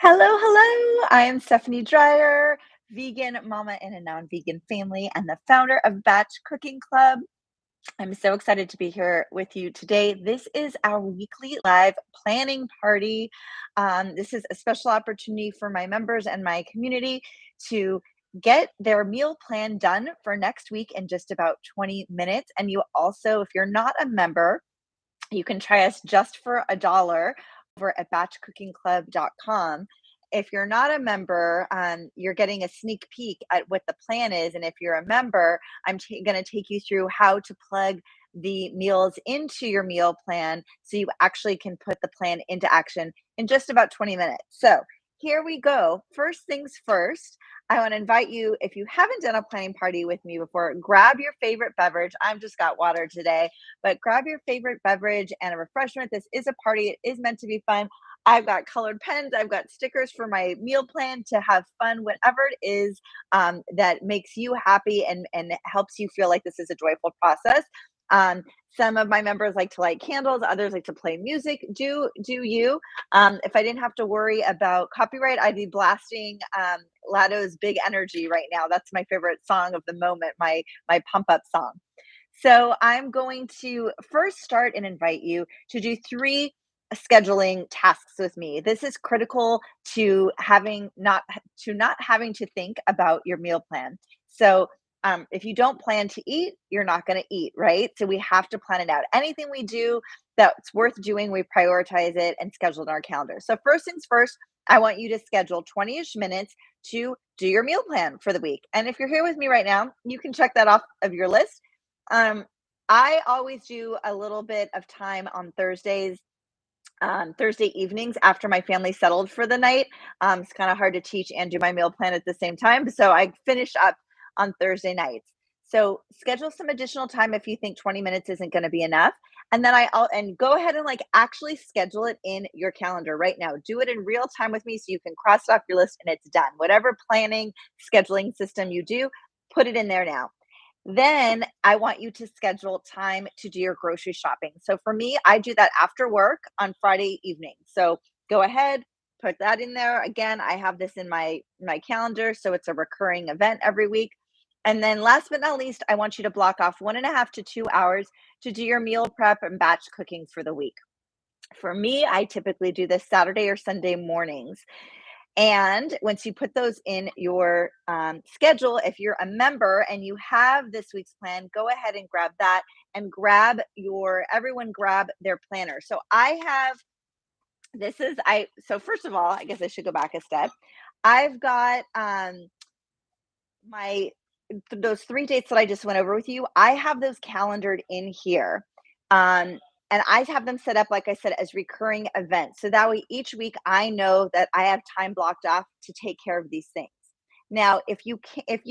Hello, hello. I am Stephanie Dreyer, vegan mama in a non-vegan family and the founder of Batch Cooking Club. I'm so excited to be here with you today. This is our weekly live planning party. This is a special opportunity for my members and my community to get their meal plan done for next week in just about 20 minutes. And you also, if you're not a member, you can try us just for $1 over at batchcookingclub.com. If you're not a member, you're getting a sneak peek at what the plan is. And if you're a member, I'm going to take you through how to plug the meals into your meal plan so you actually can put the plan into action in just about 20 minutes. So here we go. First things first, I want to invite you, if you haven't done a planning party with me before, grab your favorite beverage. I've just got water today, but grab your favorite beverage and a refreshment. This is a party, it is meant to be fun. I've got colored pens, I've got stickers for my meal plan to have fun, whatever it is that makes you happy and helps you feel like this is a joyful process. Um, some of my members like to light candles, others like to play music. Do you? If I didn't have to worry about copyright, I'd be blasting Lado's Big Energy right now. That's my favorite song of the moment, my pump up song. So I'm going to first start and invite you to do three scheduling tasks with me. This is critical to not having to think about your meal plan. So if you don't plan to eat, you're not going to eat, right? So we have to plan it out. Anything we do that's worth doing, we prioritize it and schedule it in our calendar. So first things first, I want you to schedule 20-ish minutes to do your meal plan for the week. And if you're here with me right now, you can check that off of your list. um, I always do a little bit of time on Thursdays, Thursday evenings after my family settled for the night. It's kind of hard to teach and do my meal plan at the same time. So I finish up on Thursday nights. So schedule some additional time if you think 20 minutes isn't going to be enough. And then I'll and go ahead and like actually schedule it in your calendar right now. Do it in real time with me so you can cross it off your list and it's done. Whatever planning, scheduling system you do, put it in there now. Then I want you to schedule time to do your grocery shopping. So for me, I do that after work on Friday evening. So go ahead, put that in there. Again, I have this in my calendar, so it's a recurring event every week. And then last but not least, I want you to block off 1.5 to 2 hours to do your meal prep and batch cooking for the week. For me, I typically do this Saturday or Sunday mornings. And once you put those in your schedule, if you're a member and you have this week's plan, go ahead and grab that and everyone grab their planner. So I have, so first of all, I guess I should go back a step. I've got my, those 3 dates that I just went over with you. I have those calendared in here. And I have them set up, like I said, as recurring events. So that way each week I know that I have time blocked off to take care of these things. Now, if you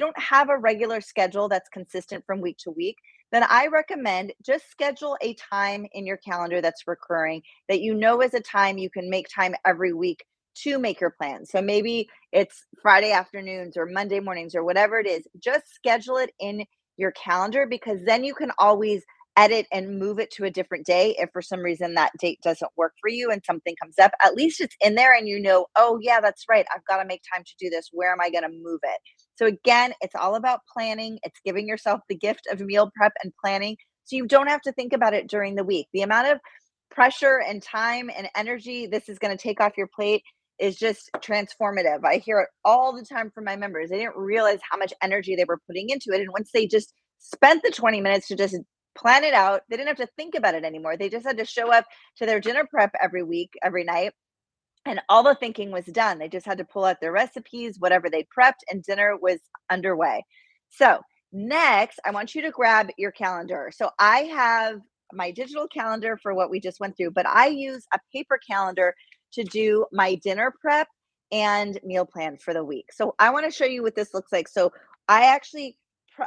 don't have a regular schedule that's consistent from week to week, then I recommend just schedule a time in your calendar that's recurring that you know is a time you can make time every week to make your plan. So maybe it's Friday afternoons or Monday mornings or whatever it is. Just schedule it in your calendar because then you can always edit and move it to a different day if for some reason that date doesn't work for you and something comes up. At least it's in there and you know, oh yeah, that's right, I've got to make time to do this. Where am I going to move it? So again, it's all about planning. It's giving yourself the gift of meal prep and planning so you don't have to think about it during the week. The amount of pressure and time and energy this is going to take off your plate is just transformative. I hear it all the time from my members. They didn't realize how much energy they were putting into it, and once they just spent the 20 minutes to just plan it out. They didn't have to think about it anymore. They just had to show up to their dinner prep every week, every night, and all the thinking was done. They just had to pull out their recipes, whatever they prepped, and dinner was underway. So, next, I want you to grab your calendar. So, I have my digital calendar for what we just went through, but I use a paper calendar to do my dinner prep and meal plan for the week. So, I want to show you what this looks like. So, I actually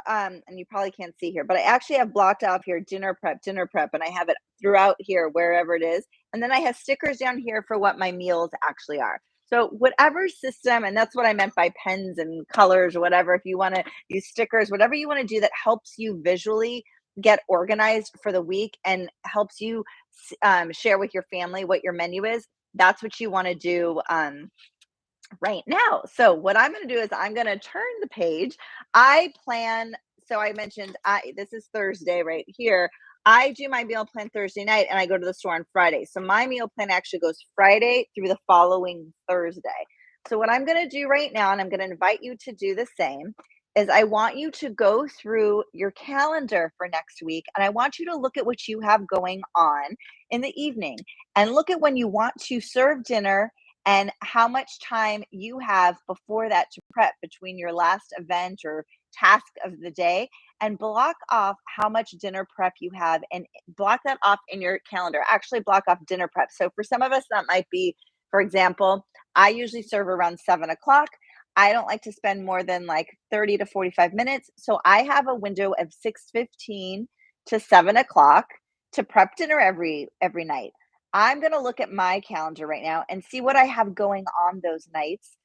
and you probably can't see here, but I actually have blocked off here dinner prep, and I have it throughout here wherever it is. And then I have stickers down here for what my meals actually are. So whatever system, and that's what I meant by pens and colors or whatever, if you want to use stickers, whatever you want to do that helps you visually get organized for the week and helps you share with your family what your menu is, that's what you want to do right now. So what I'm going to do is I'm going to turn the page. I plan, so I mentioned I this is Thursday right here. I do my meal plan Thursday night and I go to the store on Friday. So my meal plan actually goes Friday through the following Thursday. So what I'm going to do right now, and I'm going to invite you to do the same, is I want you to go through your calendar for next week and I want you to look at what you have going on in the evening and look at when you want to serve dinner and how much time you have before that to prep between your last event or task of the day, and block off how much dinner prep you have and block that off in your calendar. Actually block off dinner prep. So for some of us that might be, for example, I usually serve around 7 o'clock. I don't like to spend more than like 30 to 45 minutes, so I have a window of 6:15 to 7 o'clock to prep dinner every night. I'm going to look at my calendar right now and see what I have going on those nights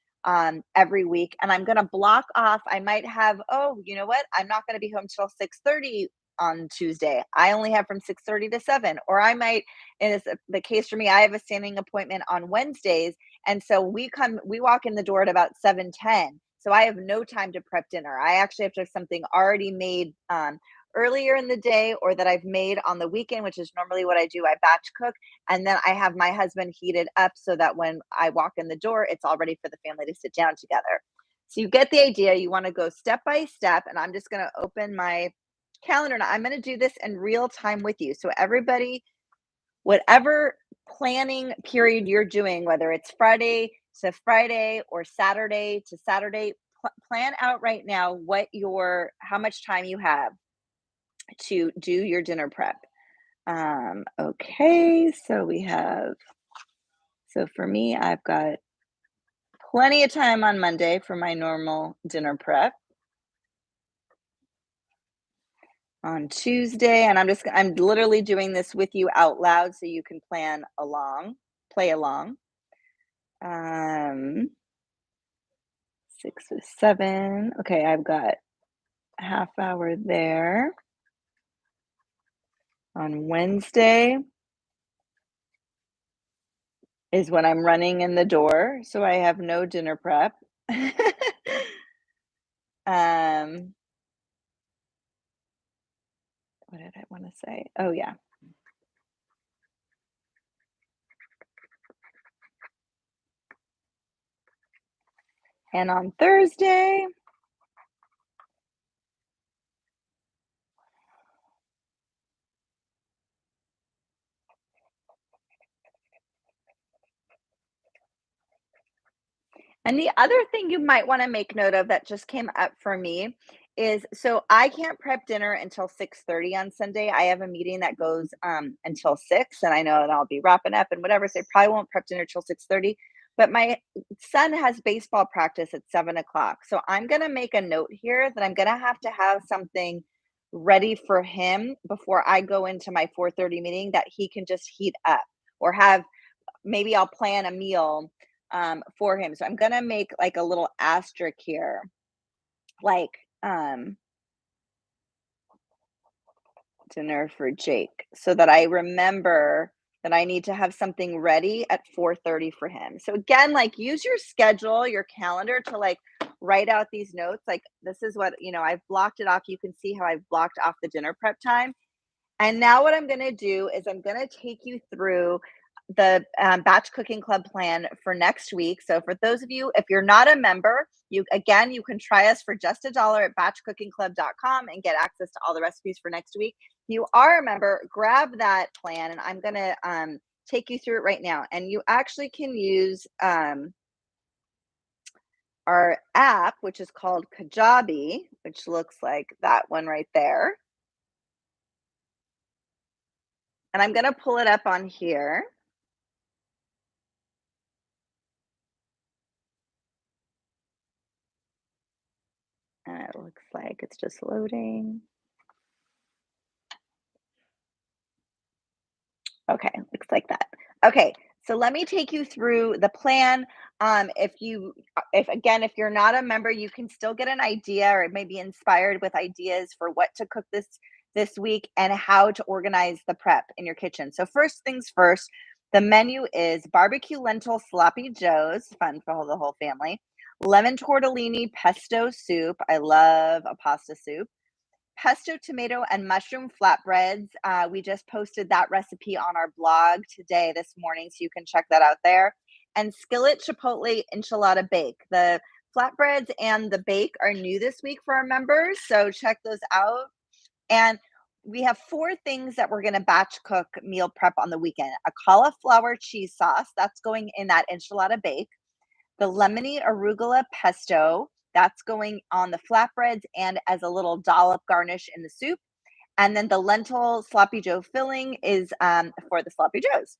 every week. And I'm going to block off. I might have, oh, you know what? I'm not going to be home till 6:30 on Tuesday. I only have from 6:30 to 7. Or I might, and it's the case for me, I have a standing appointment on Wednesdays. And so we walk in the door at about 7:10. So I have no time to prep dinner. I actually have to have something already made earlier in the day or that I've made on the weekend, which is normally what I do. I batch cook and then I have my husband heat it up so that when I walk in the door, it's all ready for the family to sit down together. So you get the idea. You want to go step by step. And I'm just going to open my calendar now. I'm going to do this in real time with you. So everybody, whatever planning period you're doing, whether it's Friday to Friday or Saturday to Saturday, plan out right now how much time you have to do your dinner prep. Okay, so for me, I've got plenty of time on Monday for my normal dinner prep. On Tuesday, and I'm literally doing this with you out loud so you can play along. Um, 6 or 7. Okay, I've got a half hour there. On Wednesday is when I'm running in the door, so I have no dinner prep. Um, what did I want to say? Oh, yeah. And on Thursday, and the other thing you might want to make note of that just came up for me is so I can't prep dinner until 6:30 on Sunday. I have a meeting that goes until 6 and I know that I'll be wrapping up and whatever. So I probably won't prep dinner till 6:30. But my son has baseball practice at 7 o'clock. So I'm gonna make a note here that I'm gonna have to have something ready for him before I go into my 4:30 meeting that he can just heat up or have maybe I'll plan a meal for him. So I'm gonna make like a little asterisk here, like um, dinner for Jake, so that I remember that I need to have something ready at 4:30 for him. So again, like use your schedule, your calendar to like write out these notes. Like this is what I've blocked it off. You can see how I've blocked off the dinner prep time. And now what I'm gonna do is I'm gonna take you through the batch cooking club plan for next week. So for those of you, if you're not a member, you can try us for just $1 at batchcookingclub.com and get access to all the recipes for next week. If you are a member, grab that plan, and I'm gonna take you through it right now. And you actually can use our app, which is called Kajabi, which looks like that one right there. And I'm gonna pull it up on here. And it looks like it's just loading. Okay, looks like that. Okay, so let me take you through the plan. If you're not a member, you can still get an idea or maybe inspired with ideas for what to cook this week and how to organize the prep in your kitchen. So first things first, The menu is barbecue lentil sloppy joes, fun for the whole family, lemon tortellini pesto soup. I love a pasta soup. Pesto tomato and mushroom flatbreads. We just posted that recipe on our blog today, this morning, so you can check that out there. And skillet chipotle enchilada bake. The flatbreads and the bake are new this week for our members, so check those out. And we have four things that we're going to batch cook meal prep on the weekend: a cauliflower cheese sauce that's going in that enchilada bake, the lemony arugula pesto that's going on the flatbreads and as a little dollop garnish in the soup. And then the lentil sloppy joe filling is for the sloppy joes.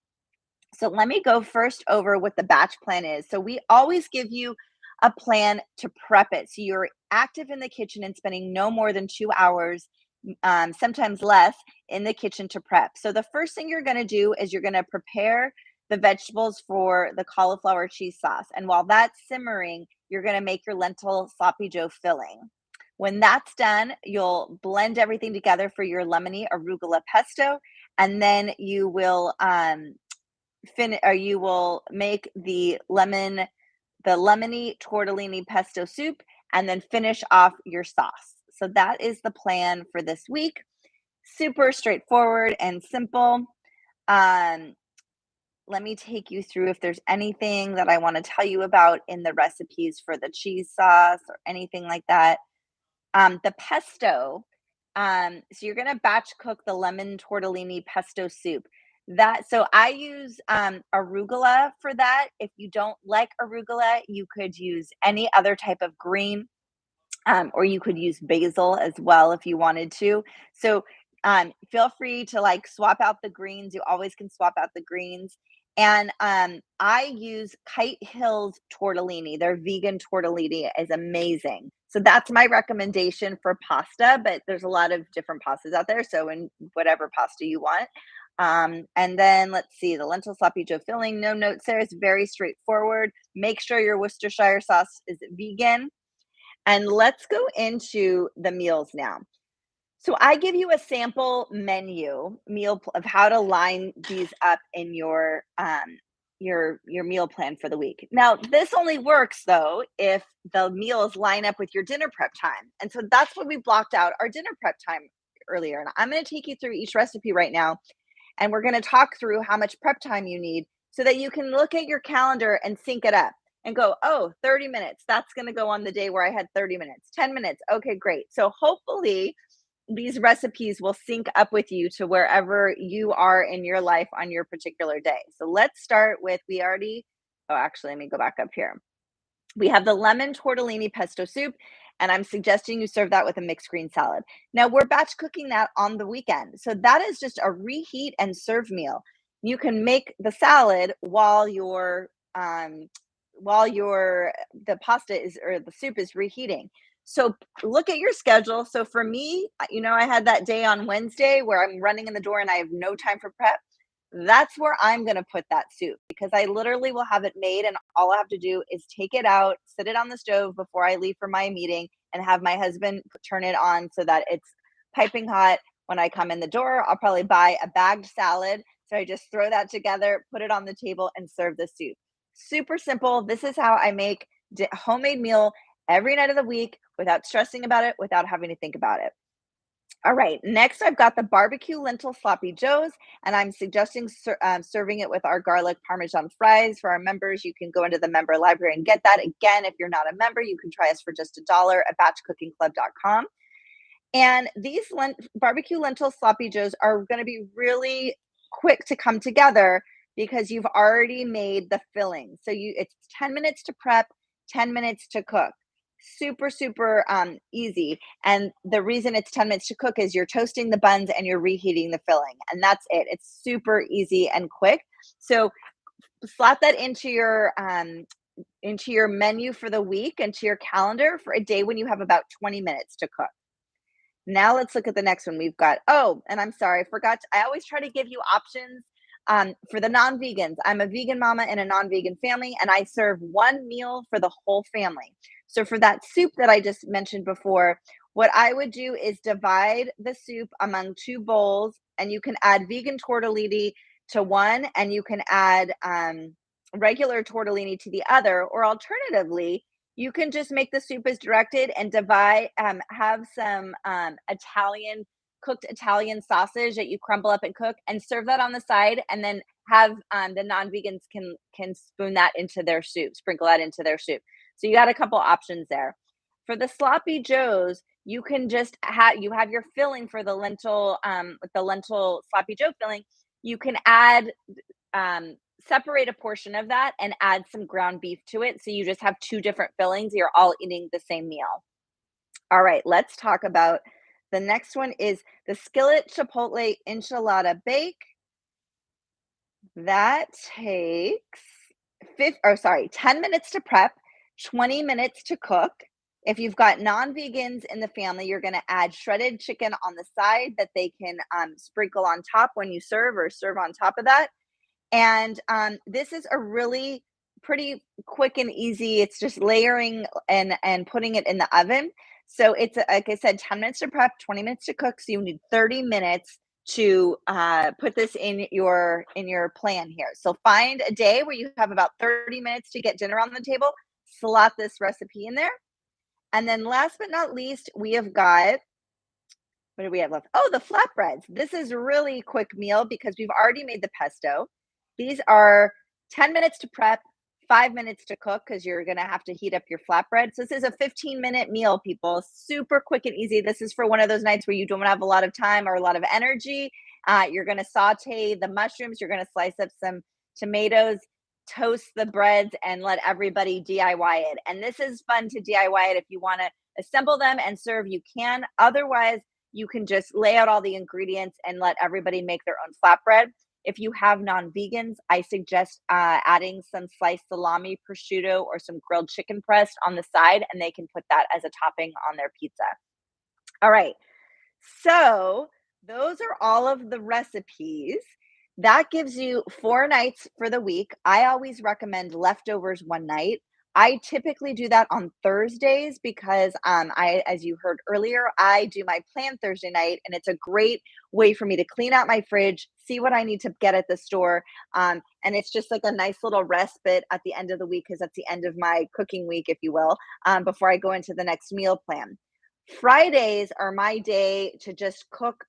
So let me go first over what the batch plan is. So we always give you a plan to prep it. So you're active in the kitchen and spending no more than 2 hours, sometimes less, in the kitchen to prep. So the first thing you're going to do is you're going to prepare the vegetables for the cauliflower cheese sauce. And while that's simmering, you're going to make your lentil sloppy joe filling. When that's done, you'll blend everything together for your lemony arugula pesto, and then you will you will make the lemony tortellini pesto soup, and then finish off your sauce. So that is the plan for this week. Super straightforward and simple. Um, Let me take you through if there's anything that I want to tell you about in the recipes for the cheese sauce or anything like that. The pesto, so you're gonna batch cook the lemon tortellini pesto soup. So I use arugula for that. If you don't like arugula, you could use any other type of green, or you could use basil as well if you wanted to. So feel free to like swap out the greens. You always can swap out the greens. And I use Kite Hills tortellini. Their vegan tortellini is amazing. So that's my recommendation for pasta, but there's a lot of different pastas out there. So in whatever pasta you want. And then let's see, the lentil sloppy joe filling, no notes there. It's very straightforward. Make sure your Worcestershire sauce is vegan. And let's go into the meals now. So I give you a sample of how to line these up in your meal plan for the week. Now, this only works though if the meals line up with your dinner prep time. And so that's what we blocked out our dinner prep time earlier. And I'm going to take you through each recipe right now, and we're going to talk through how much prep time you need so that you can look at your calendar and sync it up and go, oh, 30 minutes. That's going to go on the day where I had 30 minutes, 10 minutes. Okay, great. So hopefully these recipes will sync up with you to wherever you are in your life on your particular day. So let's start with, actually, let me go back up here. We have the lemon tortellini pesto soup, and I'm suggesting you serve that with a mixed green salad. Now, we're batch cooking that on the weekend. So that is just a reheat and serve meal. You can make the salad while the pasta is, or the soup is, reheating. So look at your schedule. So for me, I had that day on Wednesday where I'm running in the door and I have no time for prep. That's where I'm going to put that soup, because I literally will have it made and all I have to do is take it out, sit it on the stove before I leave for my meeting, and have my husband turn it on so that it's piping hot. When I come in the door, I'll probably buy a bagged salad. So I just throw that together, put it on the table, and serve the soup. Super simple. This is how I make a homemade meal every night of the week without stressing about it, without having to think about it. All right, next I've got the barbecue lentil sloppy joes, and I'm suggesting serving it with our garlic parmesan fries. For our members, you can go into the member library and get that. Again, if you're not a member, you can try us for just $1 at batchcookingclub.com. And these barbecue lentil sloppy joes are going to be really quick to come together because you've already made the filling. So it's 10 minutes to prep, 10 minutes to cook. Super, super easy. And the reason it's 10 minutes to cook is you're toasting the buns and you're reheating the filling. And that's it. It's super easy and quick. So slot that into your menu for the week, into your calendar for a day when you have about 20 minutes to cook. Now let's look at the next one. We've got, and I'm sorry, I always try to give you options for the non-vegans. I'm a vegan mama in a non-vegan family, and I serve one meal for the whole family. So for that soup that I just mentioned before, what I would do is divide the soup among two bowls, and you can add vegan tortellini to one, and you can add regular tortellini to the other, or alternatively, you can just make the soup as directed and divide, have some Italian cooked Italian sausage that you crumble up and cook, and serve that on the side, and then have the non-vegans can spoon that into their soup, sprinkle that into their soup. So you got a couple options there. For the sloppy joes, you can just have your filling for the lentil, with the lentil sloppy joe filling. You can add, separate a portion of that and add some ground beef to it. So you just have two different fillings. You're all eating the same meal. All right, let's talk about the next one is the skillet chipotle enchilada bake. That takes 10 minutes to prep, 20 minutes to cook. If you've got non-vegans in the family, you're going to add shredded chicken on the side that they can sprinkle on top when you serve, or serve on top of that. And this is a really pretty quick and easy. It's just layering and putting it in the oven. So it's like I said, 10 minutes to prep, 20 minutes to cook. So you need 30 minutes to put this in your plan here. So find a day where you have about 30 minutes to get dinner on the table. Slot this recipe in there. And then last but not least, we have got, what do we have left? Oh, the flatbreads. This is a really quick meal because we've already made the pesto. These are 10 minutes to prep, 5 minutes to cook because you're going to have to heat up your flatbread. So this is a 15-minute meal, people. Super quick and easy. This is for one of those nights where you don't have a lot of time or a lot of energy. You're going to saute the mushrooms. You're going to slice up some tomatoes, toast the breads, and let everybody DIY it. And this is fun to DIY it. If you want to assemble them and serve, you can. Otherwise, you can just lay out all the ingredients and let everybody make their own flatbread. If you have non-vegans, I suggest adding some sliced salami, prosciutto, or some grilled chicken breast on the side, and they can put that as a topping on their pizza. All right. So those are all of the recipes. That gives you 4 nights for the week. I always recommend leftovers one night. I typically do that on Thursdays because as you heard earlier, I do my plan Thursday night, and it's a great way for me to clean out my fridge, see what I need to get at the store. And it's just like a nice little respite at the end of the week because that's the end of my cooking week, if you will, before I go into the next meal plan. Fridays are my day to just cook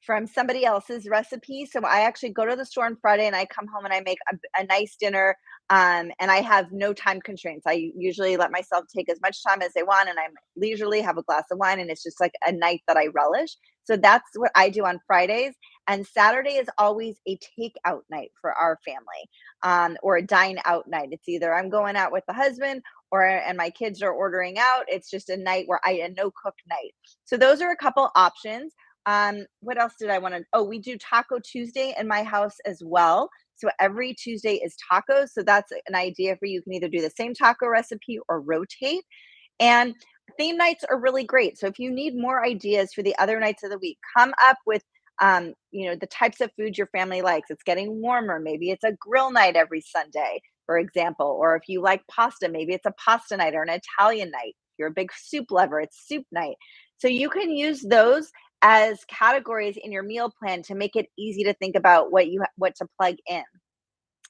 from somebody else's recipe. So I actually go to the store on Friday and I come home and I make a nice dinner. And I have no time constraints. I usually let myself take as much time as I want, and I'm leisurely have a glass of wine, and it's just like a night that I relish. So that's what I do on Fridays. And Saturday is always a takeout night for our family, or a dine out night. It's either I'm going out with the husband and my kids are ordering out. It's just a night where a no cook night. So those are a couple options. What else did I want to? Oh, we do Taco Tuesday in my house as well. So every Tuesday is tacos. So that's an idea for you. You can either do the same taco recipe or rotate. And theme nights are really great. So if you need more ideas for the other nights of the week, come up with the types of food your family likes. It's getting warmer. Maybe it's a grill night every Sunday, for example. Or if you like pasta, maybe it's a pasta night or an Italian night. If you're a big soup lover, it's soup night. So you can use those as categories in your meal plan to make it easy to think about what to plug in.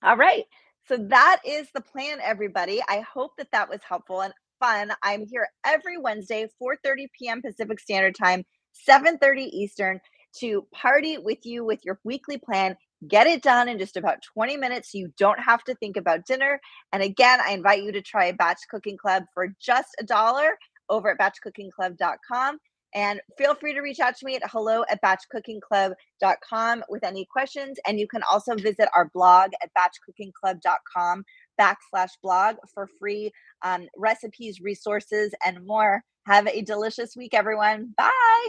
All right. So that is the plan, everybody. I hope that that was helpful and fun. I'm here every Wednesday, 4:30 p.m. Pacific Standard Time, 7:30 Eastern, to party with you with your weekly plan. Get it done in just about 20 minutes so you don't have to think about dinner. And again, I invite you to try Batch Cooking Club for just $1 over at batchcookingclub.com. And feel free to reach out to me at hello@batchcookingclub.com with any questions. And you can also visit our blog at batchcookingclub.com/blog for free recipes, resources, and more. Have a delicious week, everyone. Bye.